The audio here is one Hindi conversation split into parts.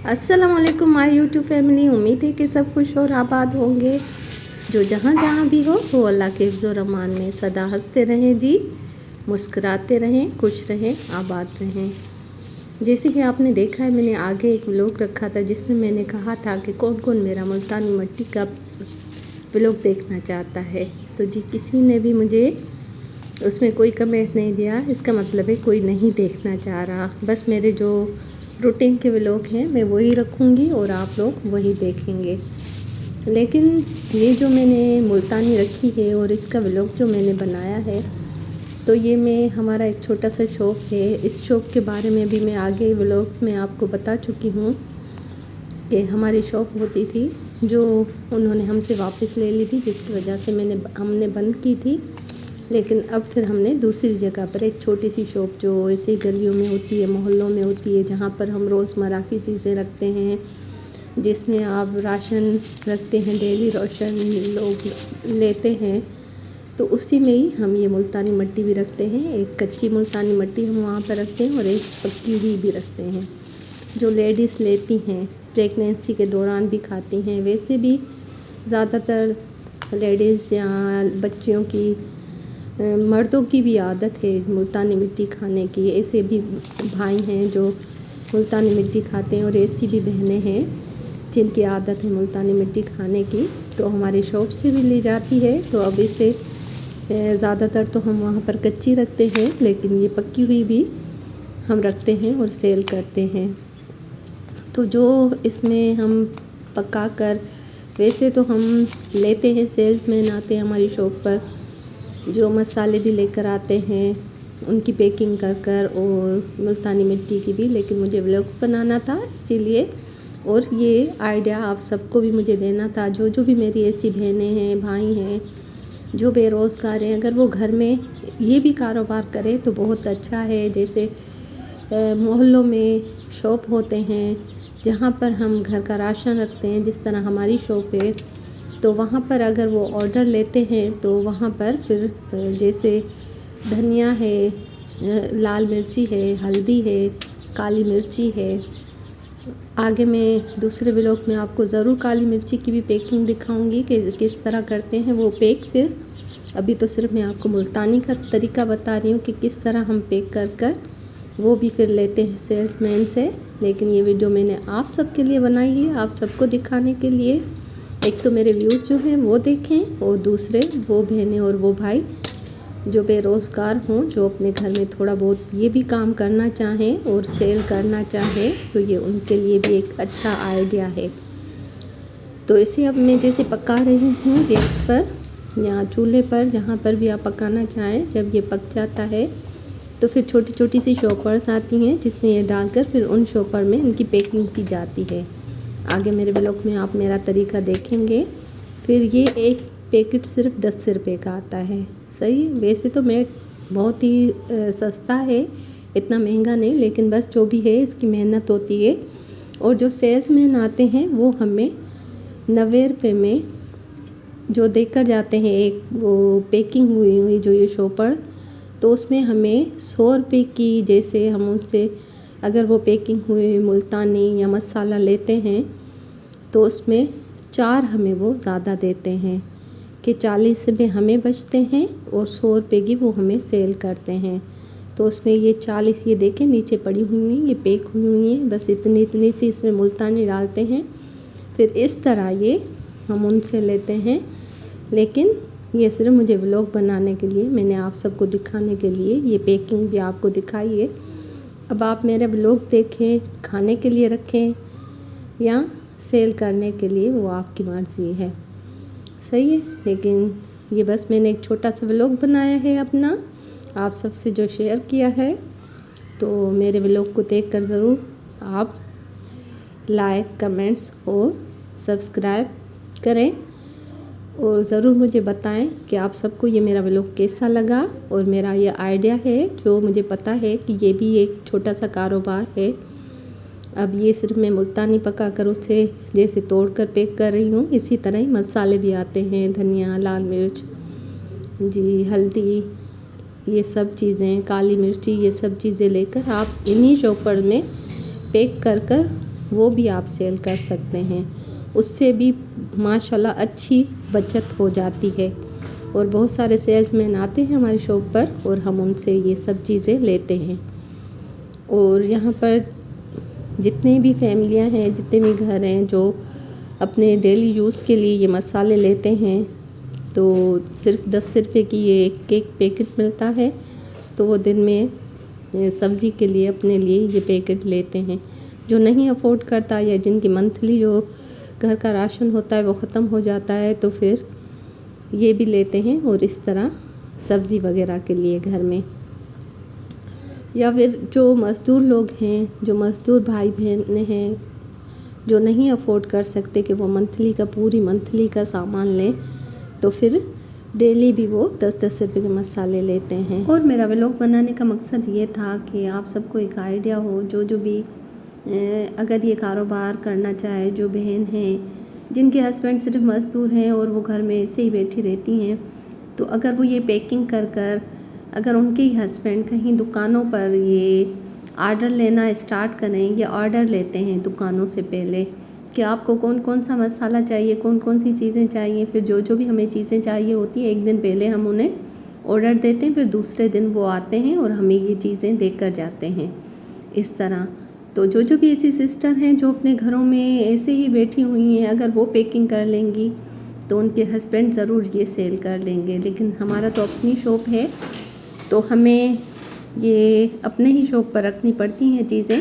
अस्सलामुअलैकुम माय यूट्यूब फैमिली। उम्मीद है कि सब खुश और आबाद होंगे। जो जहाँ जहाँ भी हो वो अल्लाह के हिफ्ज़ और अमान में सदा हंसते रहें जी, मुस्कुराते रहें, खुश रहें, आबाद रहें। जैसे कि आपने देखा है, मैंने आगे एक व्लॉग रखा था जिसमें मैंने कहा था कि कौन कौन मेरा मुल्तानी मिट्टी का व्लॉग देखना चाहता है। तो जी किसी ने भी मुझे उसमें कोई कमेंट नहीं दिया। इसका मतलब है कोई नहीं देखना चाह रहा। बस मेरे जो रूटीन के व्लॉग हैं मैं वही रखूँगी और आप लोग वही देखेंगे। लेकिन ये जो मैंने मुल्तानी रखी है और इसका व्लॉग जो मैंने बनाया है, तो ये मैं हमारा एक छोटा सा शॉप है। इस शॉप के बारे में भी मैं आगे व्लॉग्स में आपको बता चुकी हूँ कि हमारी शॉप होती थी जो उन्होंने हमसे वापस ले ली थी, जिसकी वजह से हमने बंद की थी। लेकिन अब फिर हमने दूसरी जगह पर एक छोटी सी शॉप जो ऐसे गलियों में होती है, मोहल्लों में होती है, जहाँ पर हम रोज़मर्रा की चीज़ें रखते हैं, जिसमें आप राशन रखते हैं, डेली राशन लोग लेते हैं, तो उसी में ही हम ये मुल्तानी मिट्टी भी रखते हैं। एक कच्ची मुल्तानी मिट्टी हम वहाँ पर रखते हैं और एक पक्की हुई भी रखते हैं, जो लेडीज़ लेती हैं, प्रेगनेंसी के दौरान भी खाती हैं। वैसे भी ज़्यादातर लेडीज़ या बच्चियों की, मर्दों की भी आदत है मुल्तानी मिट्टी खाने की। ऐसे भी भाई हैं जो मुल्तानी मिट्टी खाते हैं और ऐसी भी बहनें हैं जिनकी आदत है मुल्तानी मिट्टी खाने की, तो हमारी शॉप से भी ली जाती है। तो अब इसे ज़्यादातर तो हम वहाँ पर कच्ची रखते हैं, लेकिन ये पक्की हुई भी हम रखते हैं और सेल करते हैं। तो जो इसमें हम पका कर, वैसे तो हम लेते हैं, सेल्समैन आते हैं हमारी शॉप पर जो मसाले भी लेकर आते हैं, उनकी पैकिंग कर कर, और मुल्तानी मिट्टी की भी। लेकिन मुझे व्लॉग्स बनाना था इसीलिए, और ये आइडिया आप सबको भी मुझे देना था। जो जो भी मेरी ऐसी बहनें हैं, भाई हैं जो बेरोज़गार हैं, अगर वो घर में ये भी कारोबार करें तो बहुत अच्छा है। जैसे मोहल्लों में शॉप होते हैं जहाँ पर हम घर का राशन रखते हैं, जिस तरह हमारी शॉप है, तो वहाँ पर अगर वो ऑर्डर लेते हैं तो वहाँ पर फिर जैसे धनिया है, लाल मिर्ची है, हल्दी है, काली मिर्ची है। आगे मैं दूसरे व्लॉग में आपको ज़रूर काली मिर्ची की भी पैकिंग दिखाऊंगी कि किस तरह करते हैं वो पैक। फिर अभी तो सिर्फ मैं आपको मुल्तानी का तरीका बता रही हूँ कि किस तरह हम पैक कर कर वो भी फिर लेते हैं सेल्समैन से। लेकिन ये वीडियो मैंने आप सबके लिए बनाई है, आप सबको दिखाने के लिए। एक तो मेरे व्यूज़ जो हैं वो देखें, और दूसरे वो बहनें और वो भाई जो बेरोज़गार हों, जो अपने घर में थोड़ा बहुत ये भी काम करना चाहें और सेल करना चाहें, तो ये उनके लिए भी एक अच्छा आइडिया है। तो इसे अब मैं जैसे पका रही हूँ गैस पर या चूल्हे पर, जहाँ पर भी आप पकाना चाहें। जब ये पक जाता है तो फिर छोटी छोटी सी शॉपर्स आती हैं जिसमें ये डालकर फिर उन शॉपर में इनकी पैकिंग की जाती है। आगे मेरे ब्लॉग में आप मेरा तरीका देखेंगे। फिर ये एक पैकेट सिर्फ 10 रुपये का आता है। सही है, वैसे तो मेट बहुत ही सस्ता है, इतना महंगा नहीं, लेकिन बस जो भी है इसकी मेहनत होती है। और जो सेल्समैन आते हैं वो हमें 90 रुपये में जो देकर जाते हैं एक वो पैकिंग हुई हुई जो ये शॉपर, तो उसमें हमें 100 रुपये की, जैसे हम उससे अगर वो पैकिंग हुई मुल्तानी या मसाला लेते हैं तो उसमें 4 हमें वो ज़्यादा देते हैं कि 40 रुपये हमें बचते हैं और 100 रुपये की वो हमें सेल करते हैं। तो उसमें ये 40, ये देखें नीचे पड़ी हुई हैं, ये पैक हुई हुई हैं, बस इतनी इतनी सी इसमें मुल्तानी डालते हैं। फिर इस तरह ये हम उनसे लेते हैं। लेकिन ये सिर्फ मुझे व्लॉग बनाने के लिए, मैंने आप सबको दिखाने के लिए ये पैकिंग भी आपको दिखाई है। अब आप मेरे व्लॉग देखें, खाने के लिए रखें या सेल करने के लिए, वो आपकी मर्ज़ी है। सही है, लेकिन ये बस मैंने एक छोटा सा व्लॉग बनाया है अपना, आप सबसे जो शेयर किया है। तो मेरे व्लॉग को देखकर ज़रूर आप लाइक, कमेंट्स और सब्सक्राइब करें, और ज़रूर मुझे बताएं कि आप सबको ये मेरा व्लॉग कैसा लगा। और मेरा ये आइडिया है, जो मुझे पता है कि ये भी एक छोटा सा कारोबार है। अब ये सिर्फ मैं मुल्तानी पका कर उसे जैसे तोड़ कर पैक कर रही हूँ, इसी तरह ही मसाले भी आते हैं, धनिया, लाल मिर्च जी, हल्दी, ये सब चीज़ें, काली मिर्ची, ये सब चीज़ें लेकर आप इन्हीं शॉपर में पैक कर कर वो भी आप सेल कर सकते हैं। उससे भी माशाल्लाह अच्छी बचत हो जाती है। और बहुत सारे सेल्समैन आते हैं हमारी शॉप पर और हम उनसे ये सब चीज़ें लेते हैं। और यहाँ पर जितने भी फैमिलियाँ हैं, जितने भी घर हैं जो अपने डेली यूज़ के लिए ये मसाले लेते हैं, तो सिर्फ 10 रुपये की ये एक पैकेट मिलता है। तो वो दिन में सब्ज़ी के लिए अपने लिए ये पैकेट लेते हैं। जो नहीं अफोर्ड करता या जिनकी मंथली जो घर का राशन होता है वो ख़त्म हो जाता है, तो फिर ये भी लेते हैं। और इस तरह सब्ज़ी वगैरह के लिए घर में, या फिर जो मज़दूर लोग हैं, जो मज़दूर भाई बहन हैं, जो नहीं अफोर्ड कर सकते कि वो पूरी मंथली का सामान लें, तो फिर डेली भी वो 10-10 रुपये के मसाले लेते हैं। और मेरा व्लॉग बनाने का मकसद ये था कि आप सबको एक आइडिया हो, जो भी अगर ये कारोबार करना चाहे, जो बहन हैं जिनके हस्बैंड सिर्फ मज़दूर हैं और वो घर में ऐसे ही बैठी रहती हैं, तो अगर वो ये पैकिंग कर अगर उनके ही हस्बैंड कहीं दुकानों पर ये आर्डर लेना स्टार्ट करें, या ऑर्डर लेते हैं दुकानों से पहले कि आपको कौन कौन सा मसाला चाहिए, कौन कौन सी चीज़ें चाहिए, फिर जो भी हमें चीज़ें चाहिए होती हैं एक दिन पहले हम उन्हें ऑर्डर देते हैं, फिर दूसरे दिन वो आते हैं और हमें ये चीज़ें देकर कर जाते हैं। इस तरह तो जो भी ऐसी सिस्टर हैं जो अपने घरों में ऐसे ही बैठी हुई हैं, अगर वो पैकिंग कर लेंगी तो उनके हस्बैंड ज़रूर ये सेल कर लेंगे। लेकिन हमारा तो अपनी शॉप है, तो हमें ये अपने ही शॉप पर रखनी पड़ती हैं चीज़ें,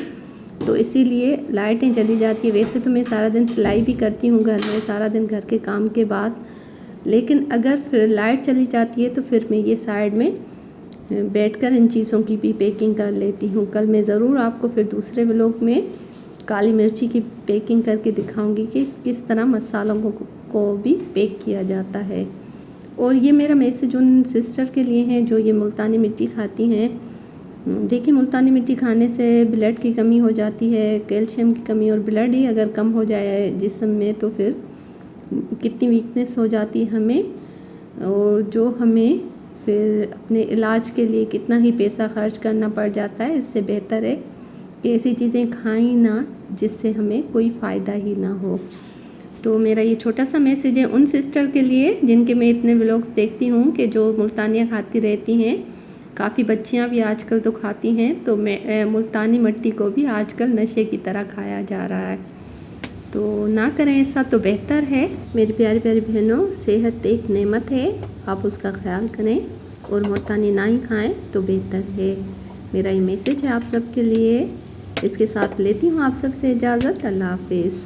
तो इसीलिए लाइटें चली जाती है। वैसे तो मैं सारा दिन सिलाई भी करती हूँ घर में, सारा दिन घर के काम के बाद, लेकिन अगर फिर लाइट चली जाती है तो फिर मैं ये साइड में बैठकर इन चीज़ों की भी पैकिंग कर लेती हूँ। कल मैं ज़रूर आपको फिर दूसरे व्लॉग में काली मिर्ची की पैकिंग करके दिखाऊंगी कि किस तरह मसालों को भी पैक किया जाता है। और ये मेरा मैसेज उन सिस्टर के लिए है जो ये मुल्तानी मिट्टी खाती हैं। देखिए, मुल्तानी मिट्टी खाने से ब्लड की कमी हो जाती है, कैल्शियम की कमी, और ब्लड ही अगर कम हो जाए जिस्म में तो फिर कितनी वीकनेस हो जाती है हमें, और जो हमें फिर अपने इलाज के लिए कितना ही पैसा खर्च करना पड़ जाता है। इससे बेहतर है कि ऐसी चीज़ें खाएं ना जिससे हमें कोई फ़ायदा ही ना हो। तो मेरा ये छोटा सा मैसेज है उन सिस्टर के लिए जिनके मैं इतने व्लॉग्स देखती हूँ कि जो मुल्तानियाँ खाती रहती हैं। काफ़ी बच्चियाँ भी आजकल तो खाती हैं, तो मुल्तानी मिट्टी को भी आजकल नशे की तरह खाया जा रहा है। तो ना करें ऐसा तो बेहतर है। मेरी प्यारी प्यारी बहनों, सेहत एक नेमत है, आप उसका ख्याल करें और मुल्तानी ना ही खाएं तो बेहतर है। मेरा ये मैसेज है आप सबके लिए। इसके साथ लेती हूँ आप सबसे इजाज़त। अल्लाह हाफिज़।